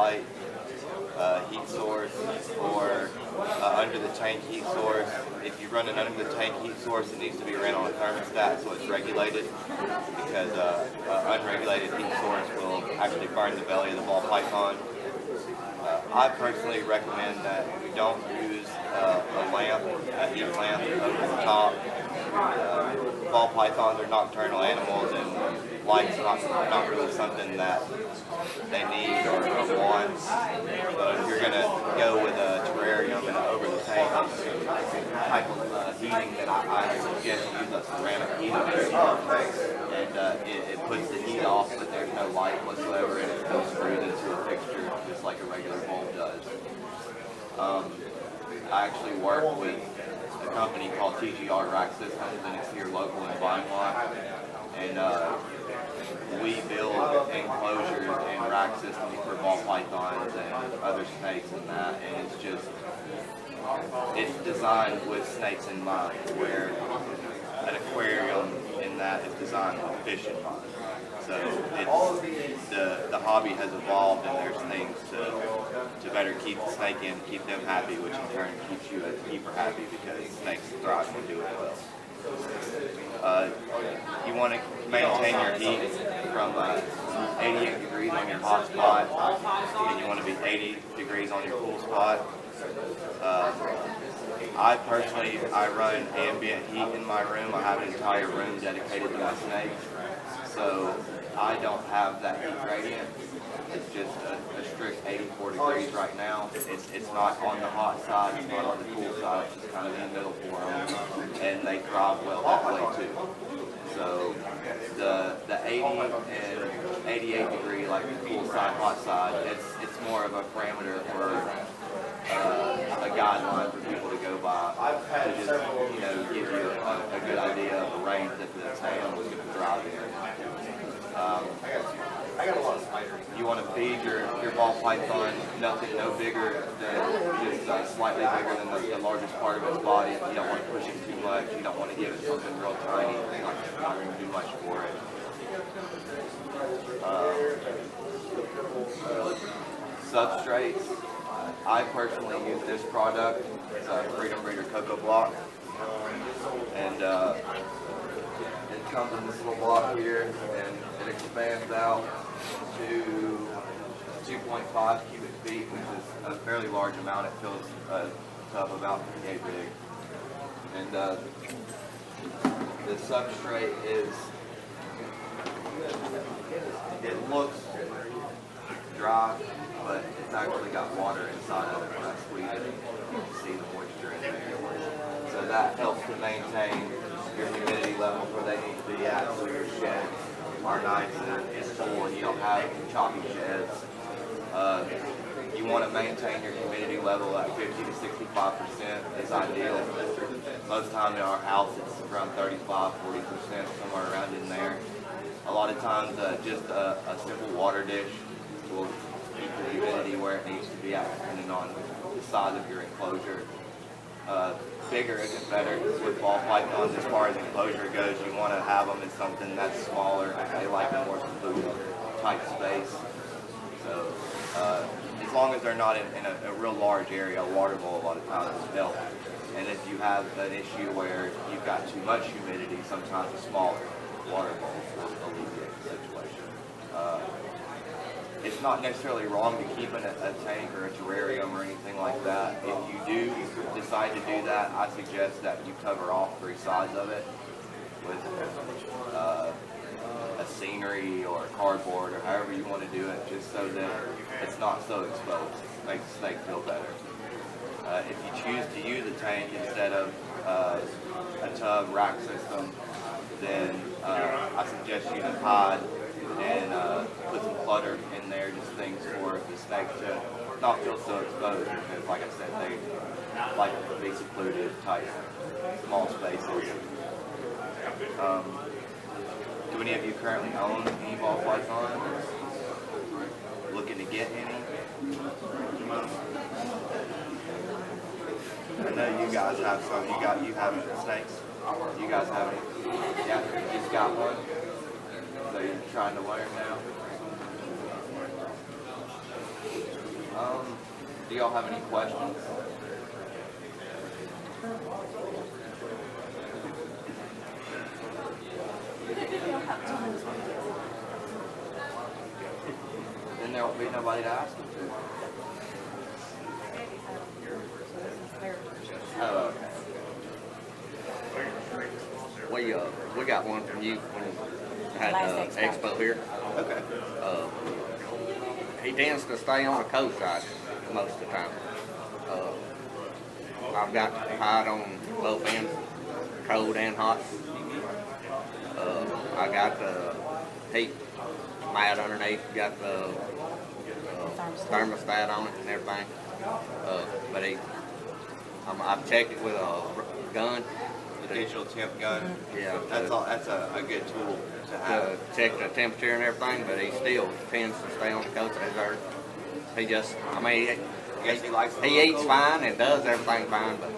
light heat source or under the tank heat source. If you run an under the tank heat source, it needs to be ran on a thermostat so it's regulated, because unregulated heat source will actually burn the belly of the ball python. I personally recommend that you don't use a lamp, a heat lamp over the top. Ball pythons are nocturnal animals, and light's not really something that they need or want. So if you're going to go with a terrarium and over the tank type of heating, then I suggest you use a ceramic heater. And it puts the heat off, but there's no light whatsoever, and it goes screwed into a fixture just like a regular bulb does. I actually work with a company called TGR Rack Systems, and it's here local in Vineland. And we build enclosures and rack systems for ball pythons and other snakes and that, and it's designed with snakes in mind, where an aquarium in that is designed with fish in mind. So the hobby has evolved, and there's things to better keep the snake in, keep them happy, which in turn keeps you as a keeper happy, because snakes thrive when do it well. You want to maintain your heat from 88 degrees on your hot spot, and you want to be 80 degrees on your cool spot. I personally run ambient heat in my room. I have an entire room dedicated to my snakes, so I don't have that heat gradient. It's just a strict 84 degrees right now. It's not on the hot side, it's not on the cool side, it's just kind of in the middle for them, and they thrive well that way too. So the 80 and 88 degree, like the cool side, hot side, it's more of a parameter for a guideline for people to go by, to just give you a good idea of the range that the animal is going to thrive in. You want to feed your ball python no bigger than just slightly bigger than the largest part of its body. You don't want to push it too much. You don't want to give it something real tiny. You're not going to do much for it. Substrates. I personally use this product. It's a Freedom Breeder Cocoa Block, and it comes in this little block here, and it expands out to 2.5 cubic feet, which is a fairly large amount. It fills a tub about 58 big. And the substrate it looks dry, but it's actually got water inside of it. When I squeeze it, you can see the moisture in there. So that helps to maintain your humidity level where they need to be at, so your sheds are nice and it's full and you don't have choppy sheds. You want to maintain your humidity level at 50 to 65% is ideal. Most of the time in our house it's around 35-40%, somewhere around in there. A lot of times just a simple water dish will keep the humidity where it needs to be at, depending on the size of your enclosure. Bigger isn't better with ball pythons. As far as enclosure goes, you want to have them in something that's smaller. They like a more secluded type space. So as long as they're not in a real large area, a water bowl a lot of times helps. And if you have an issue where you've got too much humidity, sometimes a smaller water bowl will alleviate the situation. It's not necessarily wrong to keep in a tank or a terrarium or anything like that. If you do decide to do that, I suggest that you cover all three sides of it with a scenery or cardboard or however you want to do it, just so that it's not so exposed. It makes the snake feel better. If you choose to use a tank instead of a tub rack system, then I suggest using hide and put some clutter in there, just things for the snake to not feel so exposed, because like I said, they like to be secluded, tight, small spaces. Do any of you currently own any ball python? Looking to get any? I know you guys have some. You have snakes? You guys have any? Yeah, you just got one? So you're trying to learn now? Do y'all have any questions? Then there won't be nobody to ask them to. Oh, okay. We got one from you when you had expo here. Okay. He tends to stay on the coast side most of the time. I've got hide on both ends, cold and hot. I got the heat mat underneath, got the thermostat on it and everything. But I've checked it with a gun. The digital temp gun. Yeah. That's a good tool to have. To check the temperature and everything, but he still tends to stay on the coast of his earth. He just, I mean, he eats fine and does everything fine, but.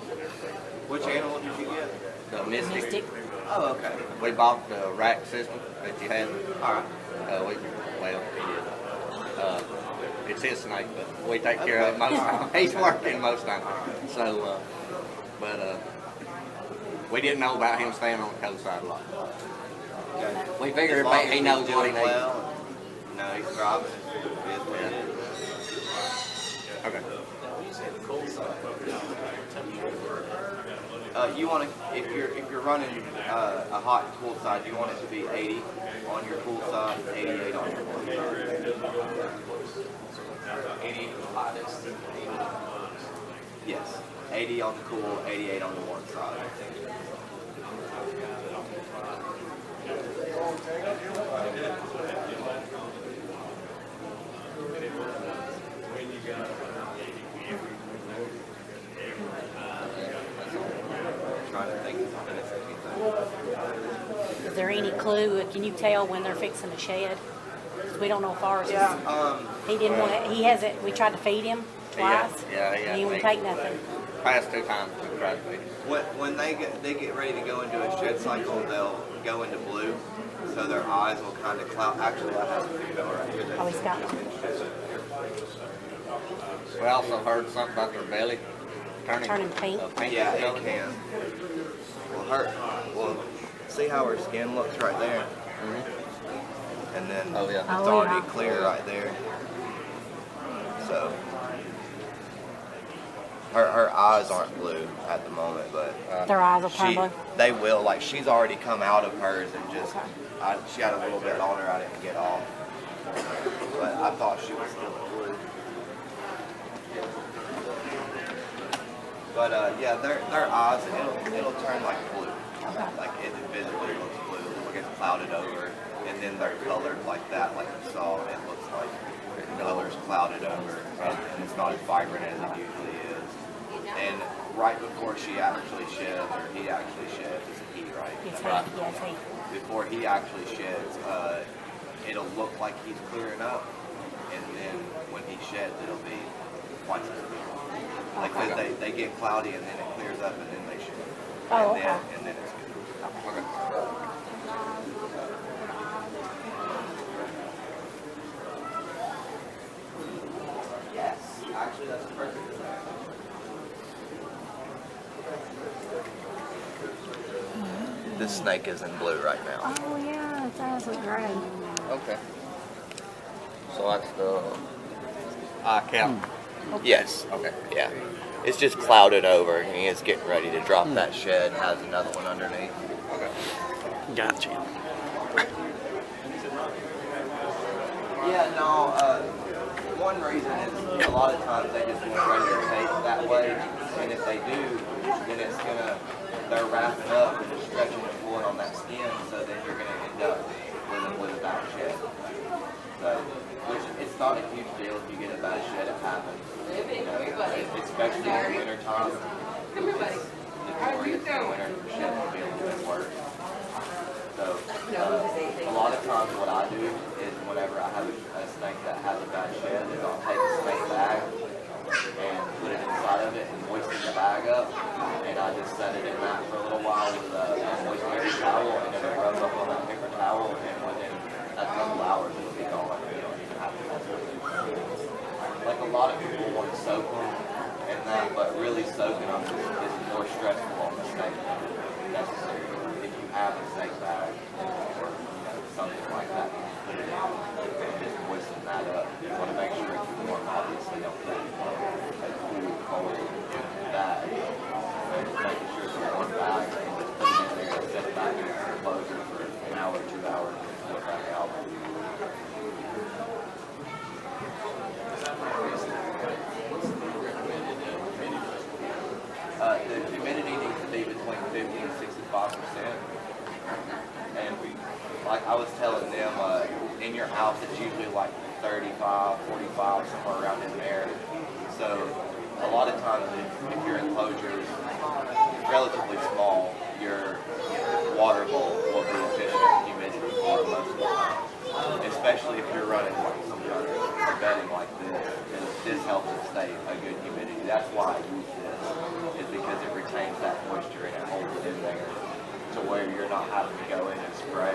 Which animal did you get? The Mystic. Oh, okay. We bought the rack system that you had. All right. It's his snake, but we take care of it most of the time. He's working most of the time. So, we didn't know about him staying on the coast side a lot. Okay. We figured he knows what he needs. Well, no, he's thriving. Okay. You want to, if you're running a hot and cool side, you want it to be 80 on your cool side, 88 on your warm side. 80 hottest. Yes, 80 on the cool, 88 on the warm side. Is there any clue? Can you tell when they're fixing the shed? 'Cause we don't know if ours is. He didn't want it. He hasn't. We tried to feed him twice. Yeah. And he wouldn't take nothing. Past 2 times we tried to feed him. When they get ready to go into a shed cycle, they'll go into blue, so their eyes will kind of cloud. Actually, I have a female right here. Oh, he's got one. We also heard something about their belly turning pink. Yeah, it can. Well, see how her skin looks right there? Mm-hmm. And then it's already clear right there. So her eyes aren't blue at the moment, but Their eyes will turn blue? They will. Like, she's already come out of hers and just, she had a little bit on her I didn't get off. But I thought she was still blue. But yeah, their eyes, it'll turn like blue. Like it visibly looks blue. It gets clouded over, and then they're colored like that, like you saw. It looks like the color's clouded over, and it's not as vibrant as it usually is. And right before she actually sheds, or he actually sheds, it's he, right? It's he. Before he actually sheds, it'll look like he's clearing up, and then when he sheds, it'll be twice as clear. Like they get cloudy and then it clears up and then they shed. Oh, and okay. Then it's good. Okay. Yes, actually that's perfect. This snake is in blue right now. Oh yeah, its eyes look gray. Okay. So that's the eye cap. Yes. Okay. Yeah. It's just clouded over and he is getting ready to drop that shed. Has another one underneath. Okay. Gotcha. Yeah, no, one reason is a lot of times they just want ready to take that way, and if they do, then it's they're wrapping up and stretching and pulling on that skin, so then you're gonna end up with a bad shed. So, which it's not a huge deal if you get a bad shed, it happens. You know, especially in the winter time. Before it gets to winter, the shed will be a little bit worse. So, a lot of times what I do is whenever I have a snake that has a bad shed, is I'll take a snake bag and put it inside of it and moisten the bag up, and I just set it in that for a little while with a moist paper towel, and it'll rub up on that paper towel, and within a couple hours it'll be gone. You don't even have to mess with it. Like a lot of people snake bag or something like that. Put it in and just moisten that up. You want to make sure it's warm. Obviously, don't put a cool, cold bag. And just making sure it's a warm bag and just put it in there and set it back in the enclosure for an hour, 2 hours, and pull it back out. The humidity needs to be between 50 and 65%. And like I was telling them, in your house it's usually like 35, 45, somewhere around in there. So a lot of times if your enclosure is relatively small, your water bowl will be efficient humidity for most of the time. Especially if you're running like some kind of bedding like this. And this helps it stay a good humidity. That's why I use this, is because it retains that moisture and it holds it in there to where you're not having to go in and spray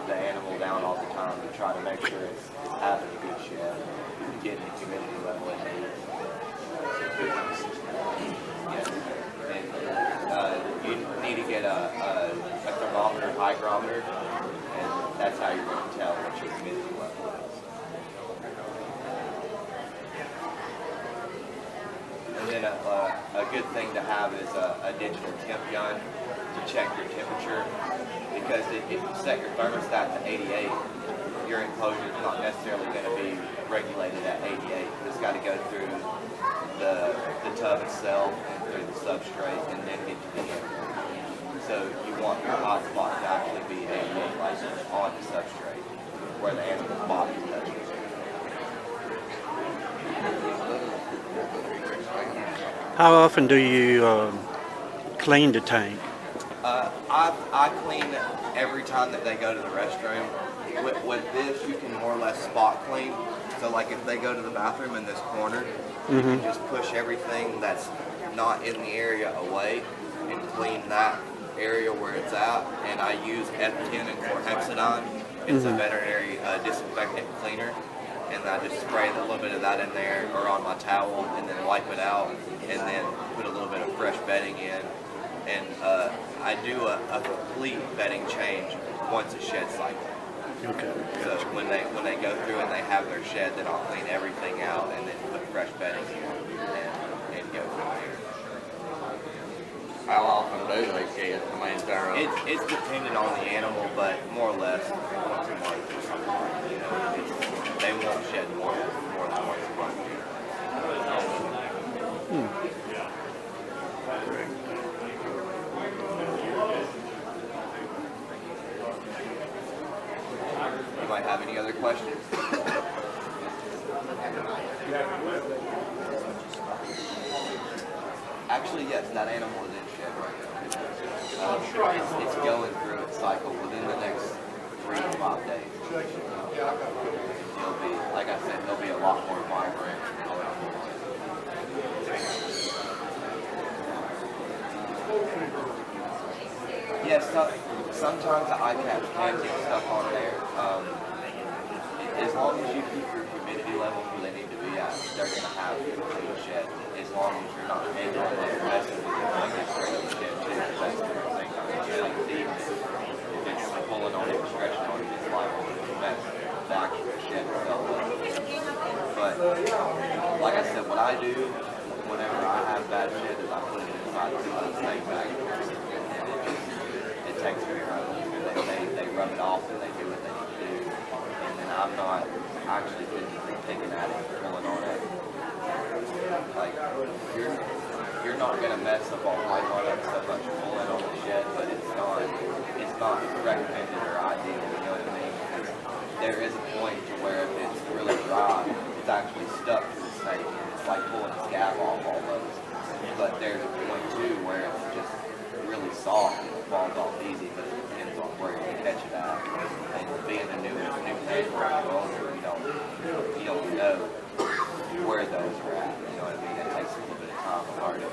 the animal down all the time to try to make sure it's having a good shed and getting the humidity level it needs. Yes. And you need to get a thermometer, hygrometer, and that's how you're going to tell what your humidity level is. And then a good thing to have is a digital temp gun to check your temperature, because if you set your thermostat to 88, your enclosure is not necessarily going to be regulated at 88. It's got to go through the tub itself and through the substrate and then get to the animal. So you want your hot spot to actually be 88 like on the substrate where the animal's body touches. How often do you clean the tank? I clean every time that they go to the restroom. With this, you can more or less spot clean. So like if they go to the bathroom in this corner, you can just push everything that's not in the area away and clean that area where it's at. And I use F10 and chlorhexidine. It's a veterinary disinfectant cleaner. And I just spray a little bit of that in there or on my towel and then wipe it out and then put a little bit of fresh bedding in. And I do a complete bedding change once a shed cycle. Okay. So when they go through and they have their shed, then I'll clean everything out and then put fresh bedding in and go from there. How often do they shed? I mean, It's dependent on the animal, but more or less once a month. You know, they won't shed more than once a month. You might have any other questions? Actually, yes, that animal is in shed right now. It's going through its cycle within the next 3 to 5 days. It'll be, like I said, there'll be a lot more vibrant going on. Yes, sometimes the iCats can get stuff on there. As long as you keep your humidity level where they need to be at, they're going to have a clean shed. As long as you're not handling it, messing with it like it's straight shed too, because that's the thing. Like deep, if it's pulling on it, stretching on it, it's liable to mess the actual shed itself up. But like I said, what I do whenever I have bad shit is I put it inside the snake bag. It takes care of it. They rub it off and they do what they need to do. And then I'm not actually physically picking at it, pulling on it. Like, you're not going to mess up all python and stuff much pulling on the shed, but it's not recommended or ideal, you know what I mean? There is a point to where if it's really dry, it's actually stuck to the snake. It's like pulling the scab off almost. But there's a point too where it's just really soft and it falls off easy, but it depends on where you catch it at. And being a new owner, you don't know where those are at. You know what I mean? It takes a little bit of time and hard to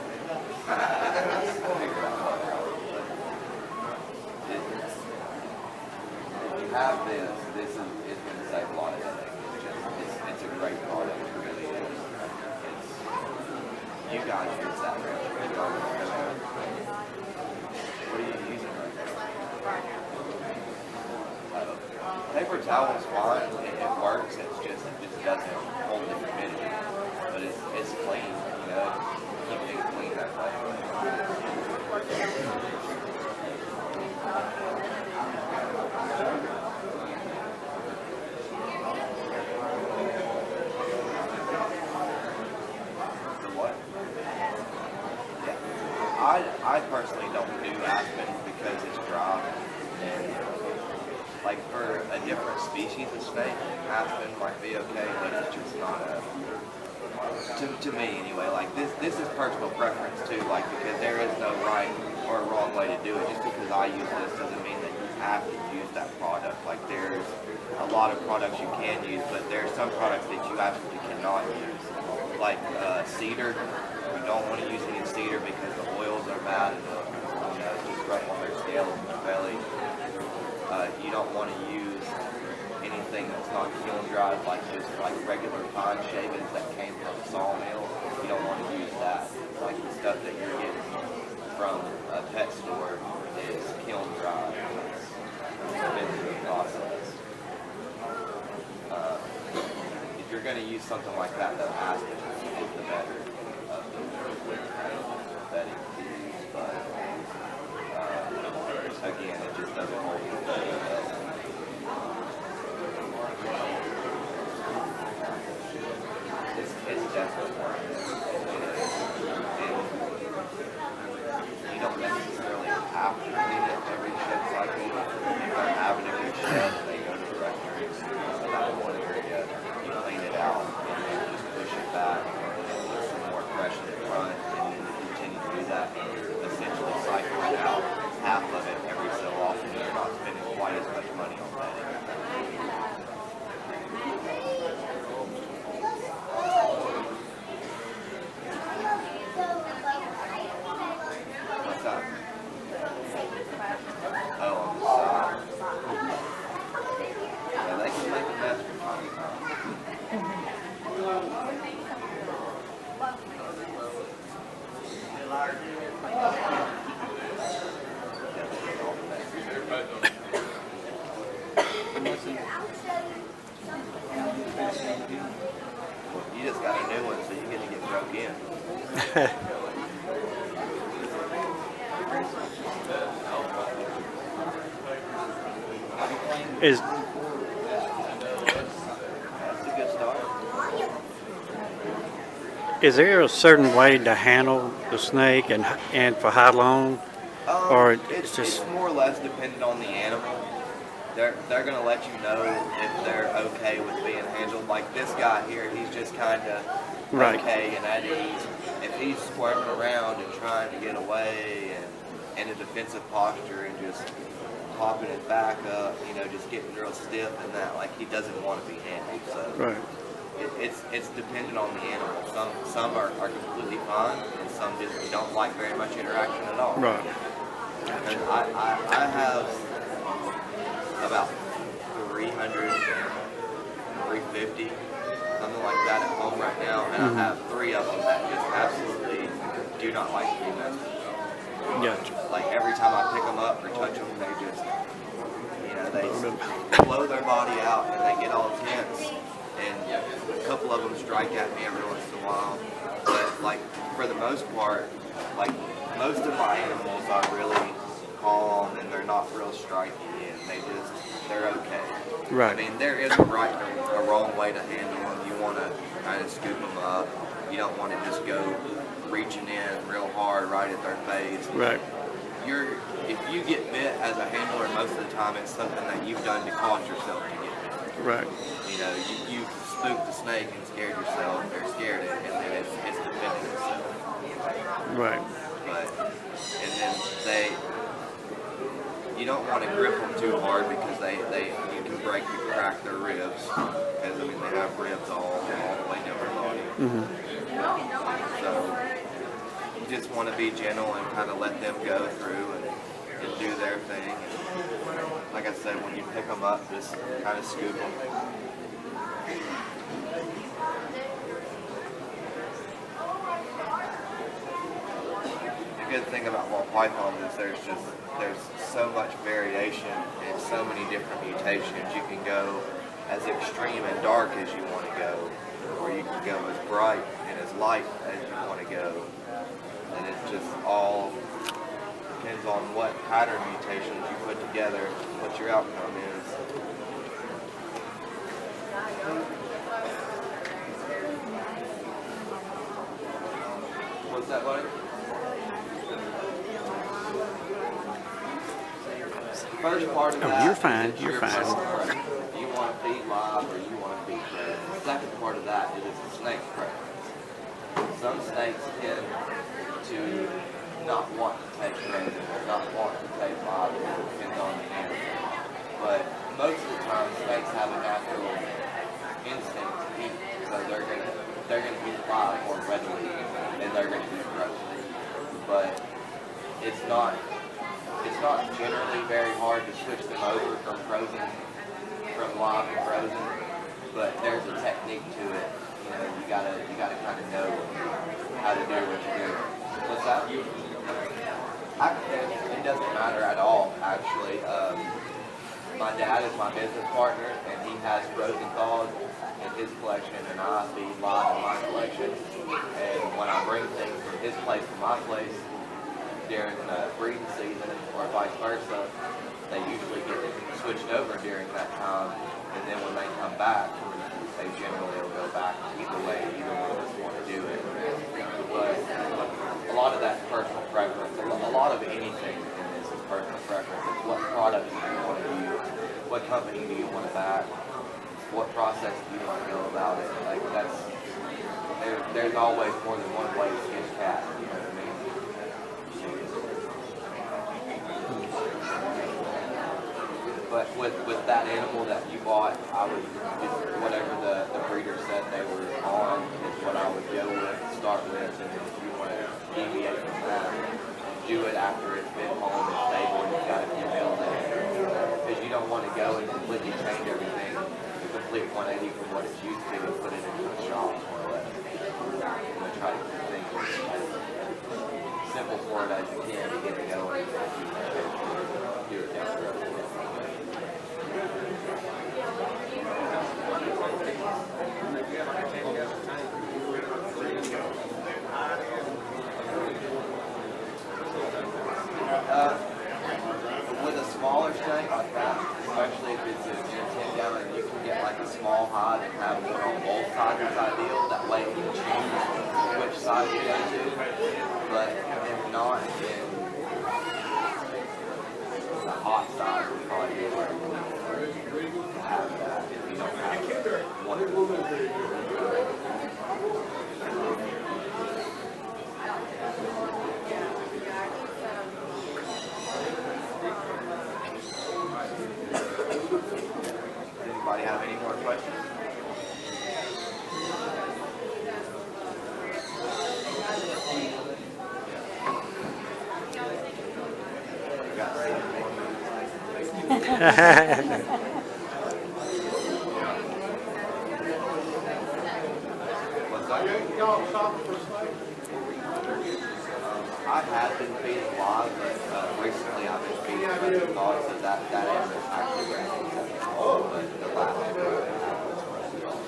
figure out what they're at. If you have this is going to save a lot of headache. It's a great product. It really is. You guys use that ranch. What are you using right now? paper towel's fine. It works. It just doesn't hold the humidity. But it's clean. You know, keep things clean that way. I personally don't do aspen because it's dry, and like for a different species of snake, aspen might be okay, but it's just not a, to me anyway. Like this is personal preference too, like because there is no right or wrong way to do it. Just because I use this doesn't mean that you have to use that product. Like there's a lot of products you can use, but there are some products that you absolutely cannot use, like cedar. You don't want to use any cedar because the oils are bad and just rub on their scales and their belly. You don't want to use anything that's not kiln dried, like just like regular pine shavings that came from a sawmill. You don't want to use that. Like the stuff that you're getting from a pet store is kiln dried. It's expensive process. If you're going to use something like that, then aspen is the better of the bedding to use. But again, it just doesn't hold the bedding well. It's definitely worth it. And you don't necessarily have to clean it every shed cycle. If they're having a good shed, they go to the restroom about one area, you clean it out, and then just push it back, and put some more pressure in front, and then continue to do that, and essentially cycle it out, half of it every so often. You're not spending quite as much money on bedding. What's that? Oh, on the side. Yeah, they can make a mess from time to time. You just got a new one, so you get to get broke in. Is That's a good start. is there a certain way to handle the snake and for how long? Or It's more or less dependent on the animal. They're going to let you know if they're okay with being handled. Like this guy here, he's just kind of Right. okay and at ease. If he's squirming around and trying to get away and in a defensive posture and just popping his back up, just getting real stiff and that, like he doesn't want to be handled. So Right. it's dependent on the animal. Some are completely fine, and some just don't like very much interaction at all. Right. And I have about 300, 350, something like that at home right now, and I have 3 of them that just absolutely do not like to be messed with. Gotcha. Like every time I pick them up or touch them, they just, they blow their body out and they get all tense. And a couple of them strike at me every once in a while. But like for the most part, like most of my animals are really calm and they're not real striky and they're okay. Right. I mean, there is a right and a wrong way to handle them. You want to kind of scoop them up. You don't want to just go reaching in real hard right at their face. Right. If you get bit as a handler, most of the time it's something that you've done to cause yourself to get bit. Right. You spooked the snake and scared yourself, or scared it, and then it's defending itself. Right. And then you don't want to grip them too hard because you can crack their ribs, because they have ribs all the way down their body. So you just want to be gentle and kind of let them go through and do their thing. And like I said, when you pick them up, just kind of scoop them. The good thing about ball pythons is there's so much variation and so many different mutations mutations. You can go as extreme and dark as you want to go, or you can go as bright and as light as you want to go. And it just all depends on what pattern mutations you put together, what your outcome is. What's that, buddy? First part of that, you're fine, is you're your fine. personal preference. Do you want to feed live or you want to feed bred? The second part of that is the snake's preference. Some snakes tend to not want to take frozen or not want to take live. It depends on the animal. But most of the time, snakes have a natural instinct to eat, so they're gonna eat live more readily than they're gonna eat frozen. But it's not generally very hard to switch them over from live to frozen, but there's a technique to it. You know, you gotta kind of know how to do what you do. What's that? It doesn't matter at all, actually. My dad is my business partner, and he has frozen thawed in his collection, and I feed live in my collection. And when I bring things from his place to my place, during the breeding season or vice versa, they usually get switched over during that time, and then when they come back, they generally will go back either way, either one of us want to do it. But a lot of that's personal preference. A lot of anything in this is personal preference. It's what product do you want to use, what company do you want to back, what process do you want to go about it. Like there's always more than one way to skin cat. You know what I mean? But with that animal that you bought, I would just whatever the breeder said they were on is what I would go with, start with, and if you want to deviate from that, do it after it's been home and stable and you've got a few meals in it. Because you don't want to go and completely change everything, a complete 180 from what it's used to, and put it into a shop more or less. You know, try to keep things as simple for it as you can to get it going. Do it down the road. With a smaller snake like that, especially if it's a 10-gallon, you can get like a small hide and have one on both sides is ideal. That way you can choose which side you go to. But if not, then the hot side would probably be where you have that if you don't have one. Anybody have any more questions? What's that? I have been feeding live, but recently I've been feeding frozen thawed, so that animal actually ran exceptional, but the last two I had was frozen thawed.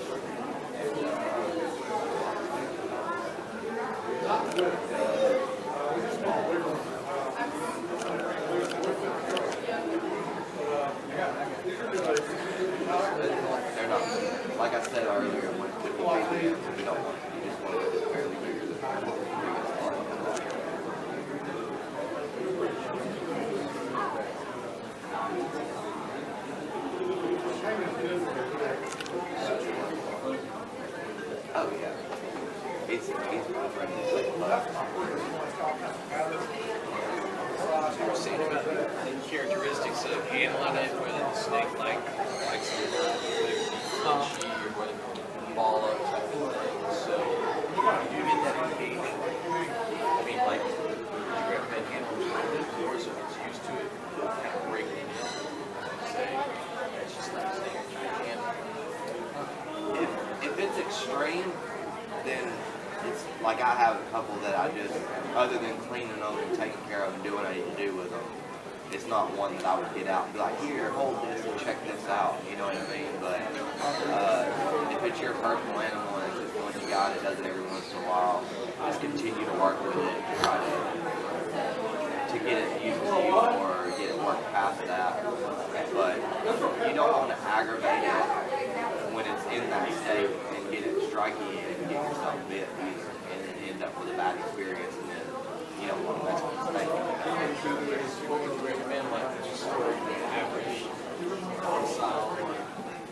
They're not, like I said earlier, when we feed them, we don't want to, you just want to get fairly bigger than that. Oh yeah, he's my friend. So we're seeing about the characteristics of handling it, whether the snake likes it or punchy or whether it's ball up type of thing. So you do get that engagement. I mean, like, would you recommend handling it indoors if it's used to it, kind of break it in? Say, it's just not a snake that you can handle. If it's extreme, then it's like I have a couple that I just, other than cleaning them and taking care of and doing what I need to do with them, it's not one that I would get out and be like, here, hold this and check this out, you know what I mean? But if it's your personal animal and it's just one you got, it does it every once in a while, just continue to work with it and try to get it used to you or get it work past that. But you don't want to aggravate it when it's in that state and get it striking and get yourself bit either, and then end up with a bad experience, and then you don't want to mess with the snake. What would you recommend, like just average style,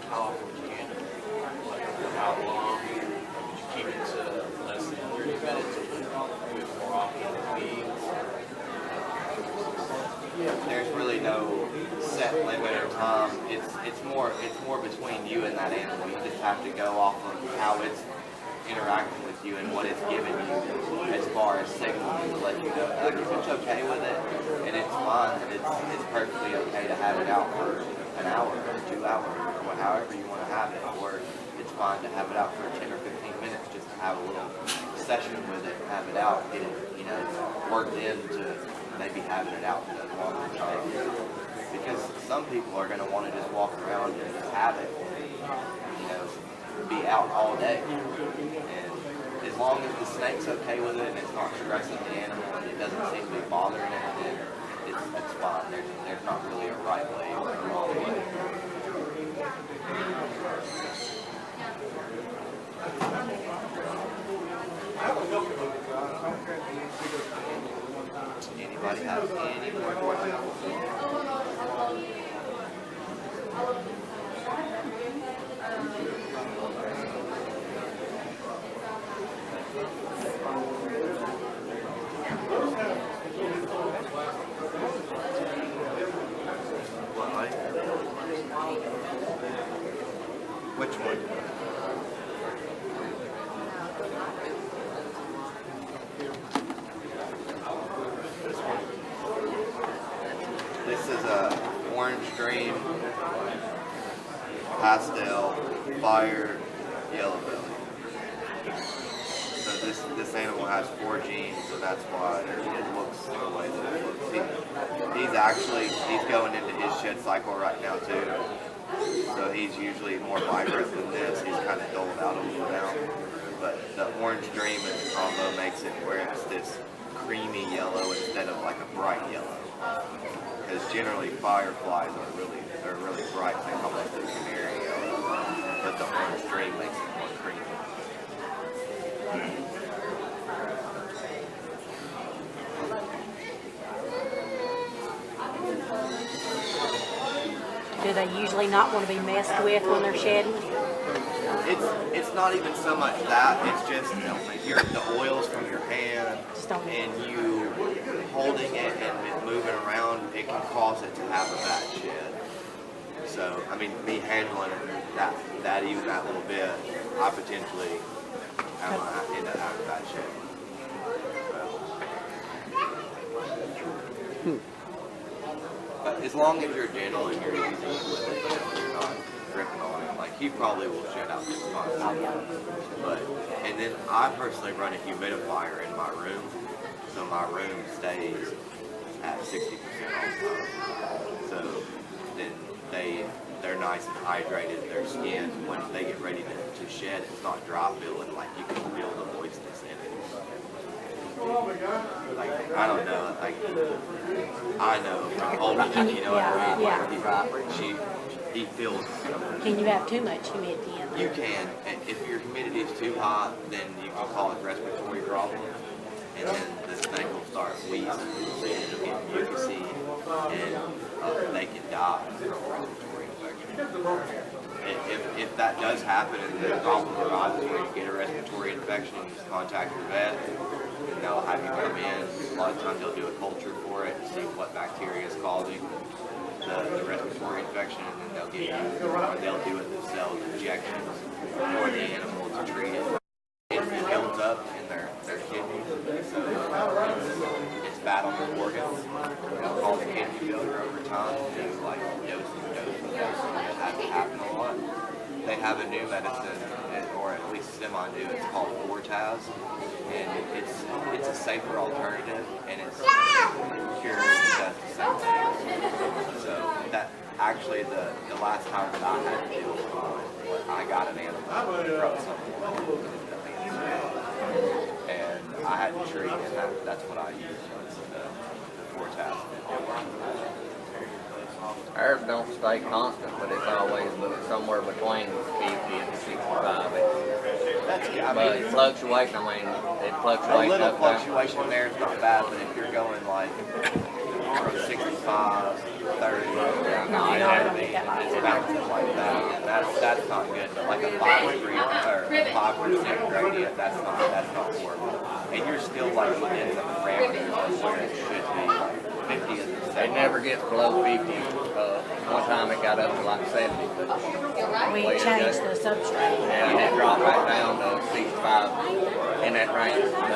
how often would you handle it? Like how long? Would you keep it to less than 30 minutes or do it more often in a week? There's really no set limit or time. It's more between you and that animal. You just have to go off of how it's interacting with you and what it's giving you as far as signals to let you know. Like if it's okay with it and it's fine, then it's perfectly okay to have it out for an hour or 2 hours or however you want to have it. Or it's fine to have it out for 10 or 15 minutes just to have a little session with it, have it out, get it, worked into maybe having it out for those longer times. Because some people are going to want to just walk around and just have it, be out all day. And as long as the snake's okay with it and it's not stressing the animal and it doesn't seem to be bothering it, then it's fine. There's not really a right way or a wrong way. Anybody have any more questions? Which one? This one. This is a orange dream, pastel, fire, yellow belly. So this animal has 4 genes, so that's why it looks the way that it looks. He's going into his shed cycle right now too. So he's usually more vibrant than this. He's kind of dulled out a little now. But the orange dream and the combo makes it where it's this creamy yellow instead of like a bright yellow. Because generally fireflies are really bright, they're almost a canary yellow. But the orange dream makes it more creamy. Do they usually not want to be messed with when they're shedding? It's not even so much that, it's just the oils from your hand and you holding it and it moving around, it can cause it to have a bad shed. So, I mean, me handling that even that little bit, I potentially end up having a bad shed. But as long as you're gentle and you're easy with it, you're not gripping on it, like he probably will shed out just fine. But, and then I personally run a humidifier in my room, so my room stays at 60% all the time. So then they're nice and hydrated, their skin, when they get ready to shed, it's not dry feeling, like you can feel the moistness in it. Like, I don't know, like, I know from holding it, you know what I mean? Yeah. He feels. Can you have too much humidity in there? You can. If your humidity is too high, then you can call it respiratory problem, and then the snake will start wheezing, and it'll get mucusy, and they can die from respiratory infection. If that does happen and the problem arises where you get a respiratory infection, you just contact your vet, and they'll have you come in. A lot of times they'll do a culture for it to see what bacteria is causing the respiratory infection, and then they'll give you, or they'll do it themselves, injections for the animal to treat it. It builds up in their kidneys, so it's bad on their organs. It'll cause kidney failure over time due to like dosing. That happens a lot. They have a new medicine, or or at least semi-new. It's called Reptile, and it's a safer alternative, and it's pure and does the same thing. So that actually the last time that I had to deal with one, I got an animal from someone, and I had to treat, and that's what I used was the Reptile. Ours don't stay constant, but it's always somewhere between 50 and 65. That's good. I But mean, fluctuating, I mean, it a fluctuates little up there. fluctuation there is not bad, but if you're going like from 65, 30, No, I don't get that much. it's bouncing like that. That's not good. But like a 5% gradient, that's not horrible. And you're still like within the parameters of where it should be. Like 50 is the It same. never gets below 50. One time it got up to like 70, but We changed the substrate. and it dropped back down to 65 in that range. But I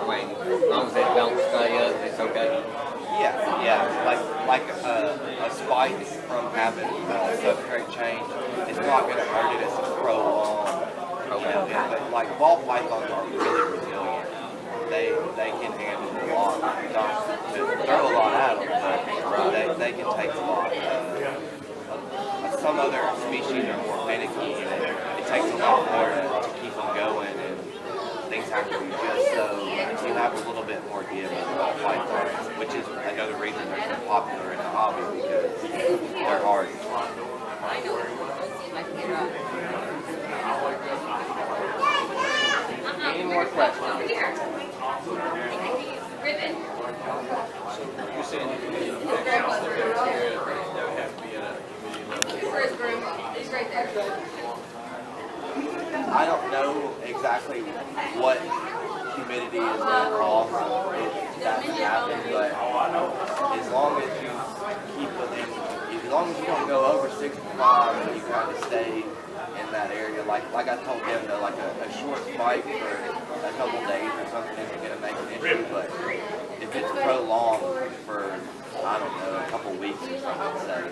mean, as long as it don't stay up, it's okay. Yeah. Like a spike from having a substrate change, it's not going to hurt it. It's a prolonged. But like ball pythons are really resilient. They can handle a lot. Not to throw a lot at them, but they can take a lot. Some other species are more finicky, and it takes a lot more to keep them going, and things have to be just so you have a little bit more give with ball pythons, which is another reason they're so popular in the hobby, because they're hard. Any more questions? You're saying that the infections that bacteria don't have to be at a humidity level? He's right there. I don't know exactly what humidity is going to cause that to happen, but as long as you keep within, as long as you don't go over 65 and you kind of stay in that area, like I told them, though, like a short spike for a couple days or something isn't going to make an issue, but if it's prolonged for, I don't know, a couple weeks or something, say,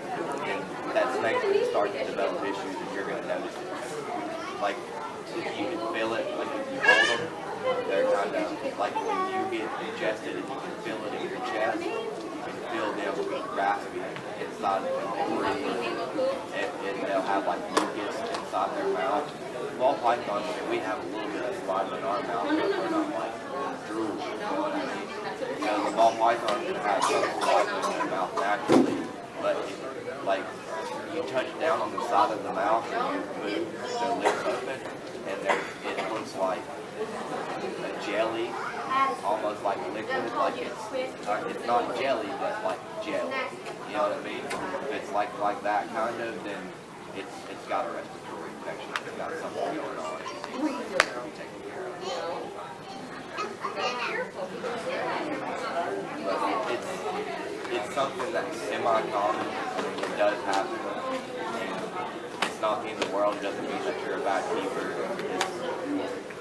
then that snake's going to start to develop issues and you're going to notice it. Like, if you can feel it, like if you hold them, they're kind of, like when you get ingested and you can feel it in your chest, you can feel them rasping inside of them and breathing, and they'll have like mucus inside their mouth. Ball pythons, we have a little bit of slime in our mouth, but we're not like drool, you know what I mean? So the ball python can have some slime in their mouth naturally, but if, like, you touch down on the side of the mouth and you move their lips open, and it looks like a jelly, almost like liquid, like it's not jelly, but like gel. You know what I mean? If it's like that kind of, then it's got a respiratory infection. It's got something going on. It needs to be taken care of. But it's something that's semi-common. I mean, it does happen. It's not the end of the world. It doesn't mean that you're a bad keeper. Just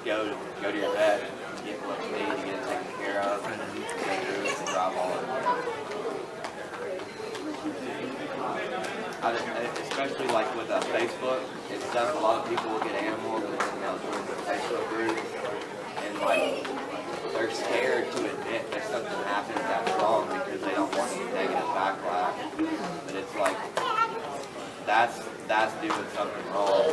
go to your vet, get what you need to get it taken care of, and go through it and drive on. Especially like with Facebook and stuff, a lot of people will get animals and they'll join the Facebook group, and like they're scared to admit that something happens that's wrong because they don't want any negative backlash. But it's like that's doing something wrong.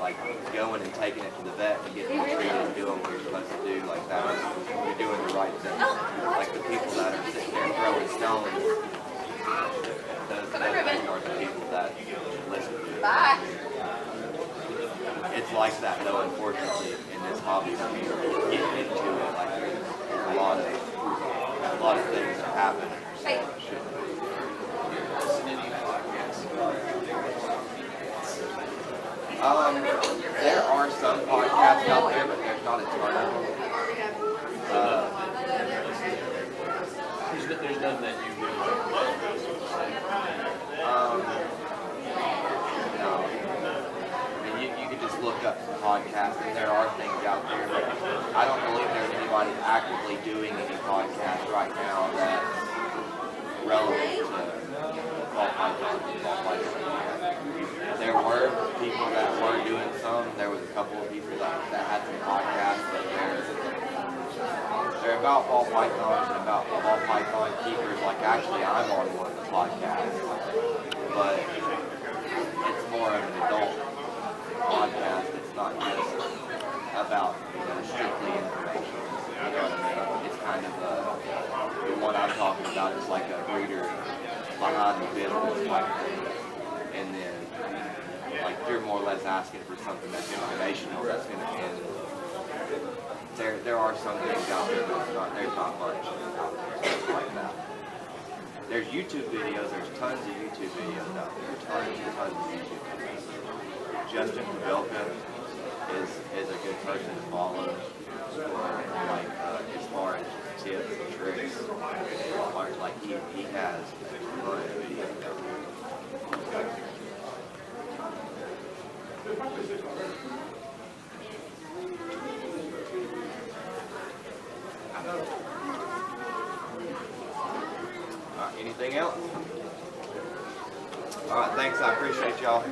Like going and taking it to the vet and getting it treated and doing what you're supposed to do, like that, you're doing the right thing. Like the people that are sitting there throwing stones, those are the people that listen to it. Bye. It's like that though, unfortunately, in this hobby when you get into it. Like there's a lot of things that happen. So it shouldn't be. There are some podcasts out there, but there's not a ton of them. There's none that you really don't No. I mean, you could just look up some podcasts, and there are things out there, but I don't believe there's anybody actively doing any podcasts right now that's relevant to ball pythons and ball pythons. There were people that were doing some. There was a couple of people that had some podcasts, but they're about ball pythons and about ball python keepers. Like actually, I'm on one of the podcasts, but it's more of an adult podcast. It's not just about strictly information. You know what I mean? It's kind of the one I'm talking about is like a breeder behind the business type thing, and then like you're more or less asking for something that's informational. That's going to end. There are some things out there, but there's not much out there stuff like that. There's YouTube videos. There's tons of YouTube videos out there. Tons and tons of YouTube videos. Justin Pavelka is a good person to follow. Like as far as tips and tricks, like he has a ton of videos out there. Anything else? All right, thanks. I appreciate y'all.